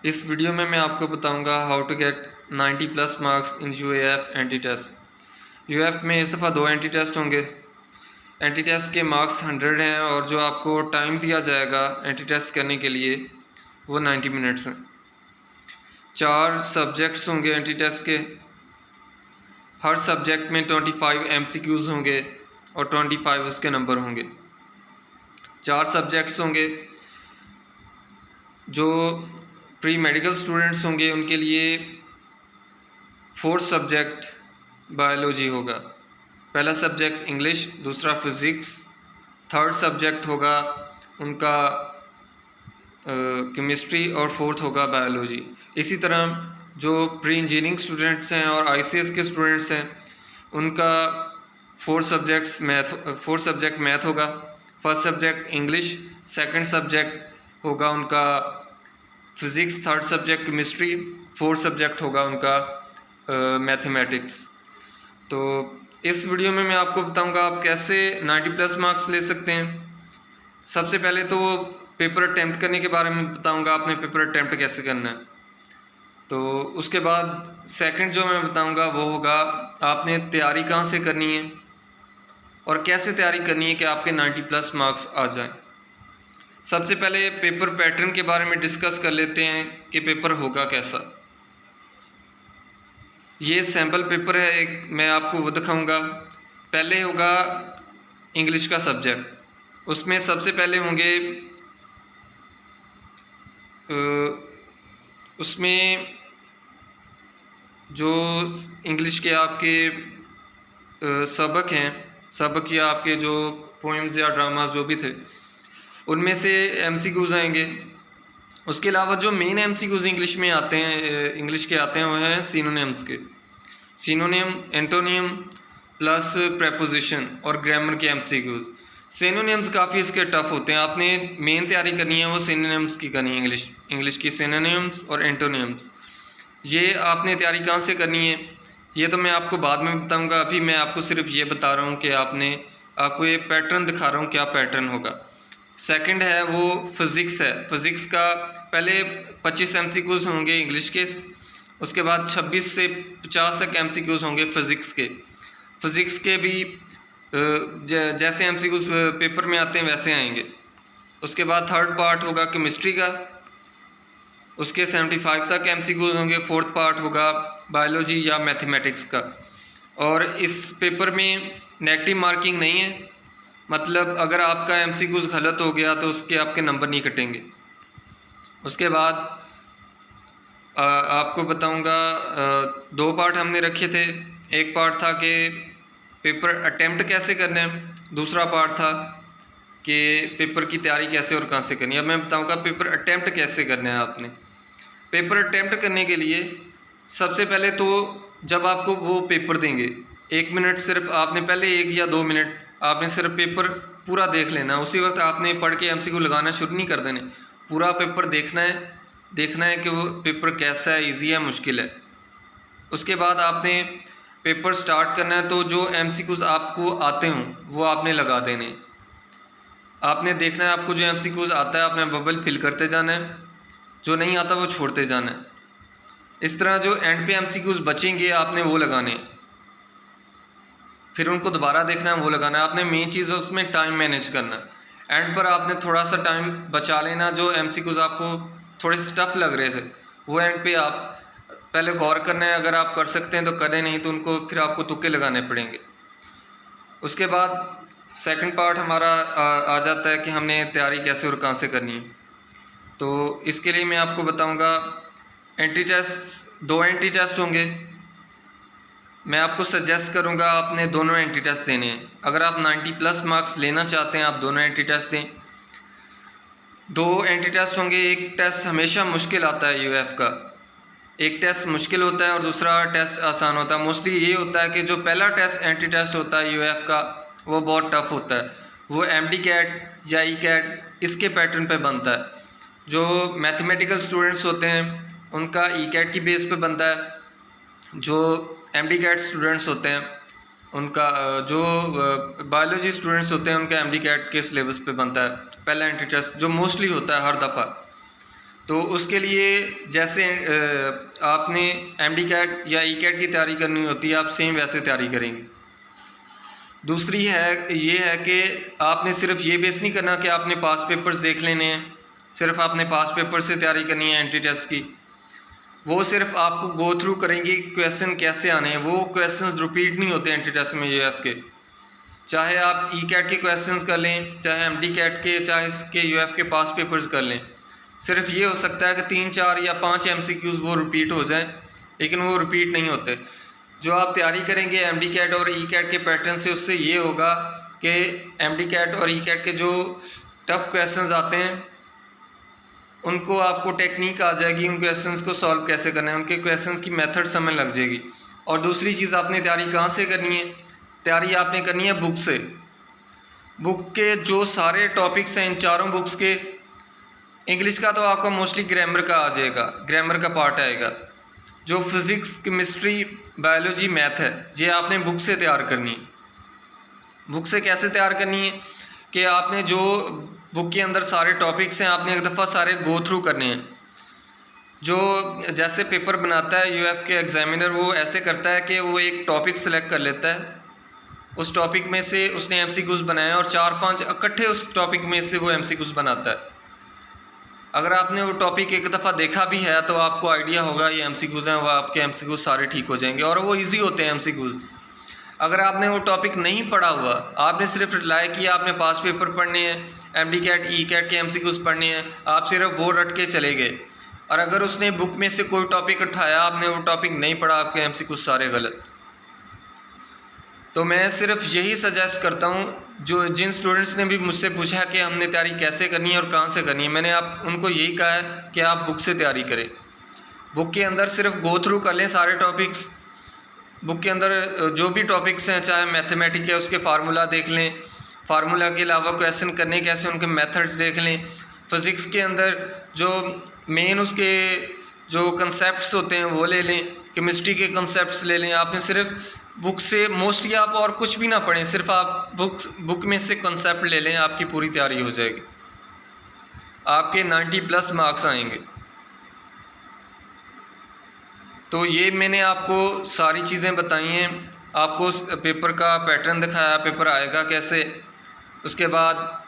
इस वीडियो में मैं आपको बताऊंगा how to get 90 plus marks in UAF entry test. UAF में इस दफ़ा 2 एंटी टेस्ट होंगे। एंटी टेस्ट के मार्क्स 100 हैं और जो आपको टाइम दिया जाएगा एंटी टेस्ट करने के लिए वो 90 मिनट्स हैं। 4 सब्जेक्ट्स होंगे एंटी टेस्ट के। हर सब्जेक्ट में 25 एमसीक्यूज़ होंगे और 25 उसके नंबर होंगे। 4 सब्जेक्ट्स होंगे। जो प्री मेडिकल स्टूडेंट्स होंगे उनके लिए 4th सब्जेक्ट बायोलॉजी होगा। पहला सब्जेक्ट इंग्लिश, दूसरा फिज़िक्स, 3rd सब्जेक्ट होगा उनका केमिस्ट्री और 4th होगा बायोलॉजी। इसी तरह जो प्री इंजीनियरिंग स्टूडेंट्स हैं और आईसीएस के स्टूडेंट्स हैं उनका 4th सब्जेक्ट मैथ होगा। First subject English, second subject होगा उनका physics, 3rd subject chemistry, 4th subject होगा उनका मैथमेटिक्स। तो इस वीडियो में मैं आपको बताऊंगा आप कैसे 90 प्लस मार्क्स ले सकते हैं। सबसे पहले तो पेपर अटैम्प्ट करने के बारे में बताऊंगा, आपने पेपर अटैम्प्ट कैसे करना है। तो उसके बाद सेकंड जो मैं बताऊंगा वो होगा आपने तैयारी कहाँ से करनी है और कैसे तैयारी करनी है कि आपके 90 प्लस मार्क्स आ जाएं। सबसे पहले पेपर पैटर्न के बारे में डिस्कस कर लेते हैं कि पेपर होगा कैसा। ये सैम्पल पेपर है एक, मैं आपको वो दिखाऊंगा। पहले होगा इंग्लिश का सब्जेक्ट, उसमें सबसे पहले होंगे उसमें जो इंग्लिश के आपके सबक हैं, सबक या आपके जो पोएम्स या ड्रामास जो भी थे उनमें से एमसीक्यूज़ आएंगे। उसके अलावा जो मेन एमसीक्यूज़ इंग्लिश में आते हैं, इंग्लिश के आते हैं वो हैं सिनोनिम्स के। सिनोनिम, एंटोनियम प्लस प्रेपोजिशन और ग्रामर के एमसीक्यूज़। सिनोनिम्स काफ़ी इसके टफ होते हैं, आपने मेन तैयारी करनी है वो सिनोनिम्स की करनी है। इंग्लिश की सिनोनिम्स और एंटोनियम्स, ये आपने तैयारी कहाँ से करनी है ये तो मैं आपको बाद में बताऊंगा। अभी मैं आपको सिर्फ ये बता रहा हूँ कि आपको ये पैटर्न दिखा रहा हूँ, क्या पैटर्न होगा। सेकंड है वो फिज़िक्स है। फिज़िक्स का पहले 25 एमसीक्यूज़ होंगे इंग्लिश के, उसके बाद 26 से 50 तक एमसीक्यूज़ होंगे फिज़िक्स के। फिज़िक्स के भी जैसे एमसीक्यूज़ पेपर में आते हैं वैसे आएंगे। उसके बाद थर्ड पार्ट होगा केमिस्ट्री का, उसके 75 तक एमसीक्यूज़ होंगे। फोर्थ पार्ट होगा बायोलॉजी या मैथमेटिक्स का। और इस पेपर में नेगेटिव मार्किंग नहीं है, मतलब अगर आपका एमसीक्यूज़ गलत हो गया तो उसके आपके नंबर नहीं कटेंगे। उसके बाद आपको बताऊंगा 2 पार्ट हमने रखे थे। एक पार्ट था कि पेपर अटेम्प्ट कैसे करना है, दूसरा पार्ट था कि पेपर की तैयारी कैसे और कहाँ से करनी है। अब मैं बताऊंगा पेपर अटेम्प्ट कैसे करना है। आपने पेपर अटेम्प्ट करने के लिए सबसे पहले तो जब आपको वो पेपर देंगे 1 मिनट सिर्फ आपने पहले 1 या 2 मिनट आपने सिर्फ पेपर पूरा देख लेना। उसी वक्त आपने पढ़ के एमसीक्यू लगाना शुरू नहीं कर देने, पूरा पेपर देखना है कि वो पेपर कैसा है, ईजी है, मुश्किल है। उसके बाद आपने पेपर स्टार्ट करना है, तो जो एमसीक्यूज़ आपको आते हों वो आपने लगा देने। आपने देखना है आपको जो एमसीक्यूज़ आता है आपने बबल फिल करते जाना है, जो नहीं आता वो छोड़ते जाना है। इस तरह जो एंड पे एमसीक्यूज़ बचेंगे आपने वो लगाने, फिर उनको दोबारा देखना है, वो लगाना है। आपने मेन चीज़ है उसमें टाइम मैनेज करना है। एंड पर आपने थोड़ा सा टाइम बचा लेना, जो एमसीक्यूज़ आपको थोड़े से टफ लग रहे थे वो एंड पे आप पहले गौर करना है। अगर आप कर सकते हैं तो करें, नहीं तो उनको फिर आपको तुक्के लगाने पड़ेंगे। उसके बाद सेकंड पार्ट हमारा आ जाता है कि हमने तैयारी कैसे और कहाँ से करनी है। तो इसके लिए मैं आपको बताऊंगा एंटी टेस्ट, 2 एंटी टेस्ट होंगे। मैं आपको सजेस्ट करूंगा आपने दोनों एंटी टेस्ट देने हैं। अगर आप 90 प्लस मार्क्स लेना चाहते हैं आप दोनों एंटी टेस्ट दें। 2 एंटी टेस्ट होंगे। एक टेस्ट हमेशा मुश्किल आता है यूएफ का, एक टेस्ट मुश्किल होता है और दूसरा टेस्ट आसान होता है। मोस्टली ये होता है कि जो पहला टेस्ट एंटी टेस्ट होता है यूएफ का वो बहुत टफ होता है, वो एमडी कैट या ई कैट इसके पैटर्न पे बनता है। जो मैथमेटिकल स्टूडेंट्स होते हैं उनका ई कैट की बेस पे बनता है। जो एमडी कैट स्टूडेंट्स होते हैं उनका, जो बायोलॉजी स्टूडेंट्स होते हैं उनका एमडी कैट के सिलेबस पे बनता है पहला एंटी टेस्ट, जो मोस्टली होता है हर दफ़ा। तो उसके लिए जैसे आपने MD-CAT या E-CAT की तैयारी करनी होती है, आप सेम वैसे तैयारी करेंगे। दूसरी ये है कि आपने सिर्फ ये बेस नहीं करना कि आपने पास पेपर्स देख लेने हैं, सिर्फ आपने पास पेपर से तैयारी करनी है एंट्री टेस्ट की। वो सिर्फ आपको गो थ्रू करेंगे क्वेश्चन कैसे आने हैं। वो क्वेश्चंस रिपीट नहीं होते एंट्री टेस्ट में UF के, चाहे आप E-CAT के क्वेश्चंस कर लें, चाहे MD-CAT के, चाहे इसके UF के पास पेपर्स कर लें। सिर्फ ये हो सकता है कि 3, 4 या 5 MCQs वो रिपीट हो जाएं, लेकिन वो रिपीट नहीं होते। जो आप तैयारी करेंगे MD-CAT और E-CAT के पैटर्न से, उससे ये होगा कि MD-CAT और E-CAT के जो टफ़ क्वेश्चंस आते हैं उनको आपको टेक्निक आ जाएगी, उन क्वेश्चंस को सॉल्व कैसे करना है, उनके क्वेश्चंस की मेथड समझ लग जाएगी। और दूसरी चीज़, आपने तैयारी कहाँ से करनी है? तैयारी आपने करनी है बुक से। बुक के जो सारे टॉपिक्स हैं इन चारों बुक्स के, इंग्लिश का तो आपका मोस्टली ग्रामर का आ जाएगा, ग्रामर का पार्ट आएगा। जो फिज़िक्स, केमिस्ट्री, बायोलॉजी, मैथ है, ये आपने बुक से तैयार करनी है। बुक से कैसे तैयार करनी है कि आपने जो बुक के अंदर सारे टॉपिक्स हैं, आपने एक दफ़ा सारे गो थ्रू करने हैं। जो जैसे पेपर बनाता है UF के एग्ज़ामिनर, वो ऐसे करता है कि वो एक टॉपिक सेलेक्ट कर लेता है, उस टॉपिक में से उसने MCQs बनाए और 4-5 इकट्ठे उस टॉपिक में से वो MCQs बनाता है। अगर आपने वो टॉपिक एक दफ़ा देखा भी है तो आपको आइडिया होगा ये MCQs हैं, वो आपके MCQs सारे ठीक हो जाएंगे और वो ईजी होते हैं MCQs। अगर आपने वो टॉपिक नहीं पढ़ा हुआ, आपने सिर्फ रिलाई किया, आपने पास पेपर पढ़ने हैं, MD-CAT, E-CAT के MCQs पढ़ने हैं, आप सिर्फ वो रट के चले गए, और अगर उसने बुक में से कोई टॉपिक उठाया, आपने वो टॉपिक नहीं पढ़ा, आपके MCQs सारे गलत। तो मैं सिर्फ यही सजेस्ट करता हूँ, जिन स्टूडेंट्स ने भी मुझसे पूछा है कि हमने तैयारी कैसे करनी है और कहाँ से करनी है, मैंने उनको यही कहा है कि आप बुक से तैयारी करें। बुक के अंदर सिर्फ गो थ्रू कर लें सारे टॉपिक्स। बुक के अंदर जो भी टॉपिक्स हैं, चाहे मैथमेटिक है उसके फार्मूला देख लें, फार्मूला के अलावा क्वेश्चन करने कैसे, उनके मेथड्स देख लें। फ़िज़िक्स के अंदर जो मेन उसके जो कंसेप्ट्स होते हैं वो ले लें, केमिस्ट्री के कंसेप्ट्स ले लें। आपने सिर्फ बुक से, मोस्टली आप और कुछ भी ना पढ़ें, सिर्फ आप बुक में से कंसेप्ट ले लें, आपकी पूरी तैयारी हो जाएगी, आपके 90+ मार्क्स आएंगे। तो ये मैंने आपको सारी चीज़ें बताई हैं, आपको पेपर का पैटर्न दिखाया, पेपर आएगा कैसे। उसके बाद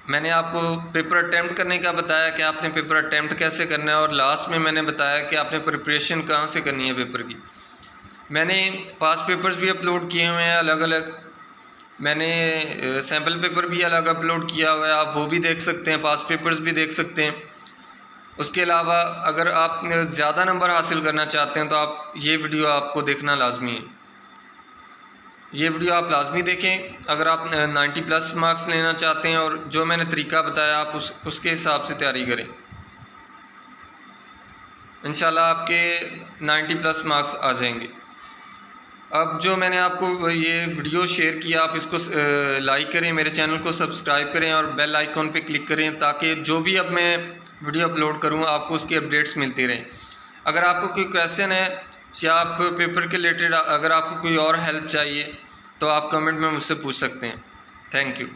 मैंने आपको पेपर अटैम्प्ट करने का बताया कि आपने पेपर अटैम्प्ट कैसे करना है, और लास्ट में मैंने बताया कि आपने प्रिपरेशन कहाँ से करनी है पेपर की। मैंने पास पेपर्स भी अपलोड किए हुए हैं अलग अलग, मैंने सैम्पल पेपर भी अलग अपलोड किया हुआ है, आप वो भी देख सकते हैं, पास पेपर्स भी देख सकते हैं। उसके अलावा अगर आप ज़्यादा नंबर हासिल करना चाहते हैं तो आप ये वीडियो आपको देखना लाजमी है, ये वीडियो आप लाजमी देखें अगर आप 90+ मार्क्स लेना चाहते हैं, और जो मैंने तरीका बताया आप उसके हिसाब से तैयारी करें। इंशाल्लाह आपके 90+ मार्क्स आ जाएंगे। अब जो मैंने आपको ये वीडियो शेयर किया, आप इसको लाइक करें, मेरे चैनल को सब्सक्राइब करें और बेल आइकॉन पे क्लिक करें, ताकि जो भी अब मैं वीडियो अपलोड करूं आपको उसकी अपडेट्स मिलती रहें। अगर आपको कोई क्वेश्चन है या आप पेपर के रिलेटेड अगर आपको कोई और हेल्प चाहिए तो आप कमेंट में मुझसे पूछ सकते हैं। Thank you.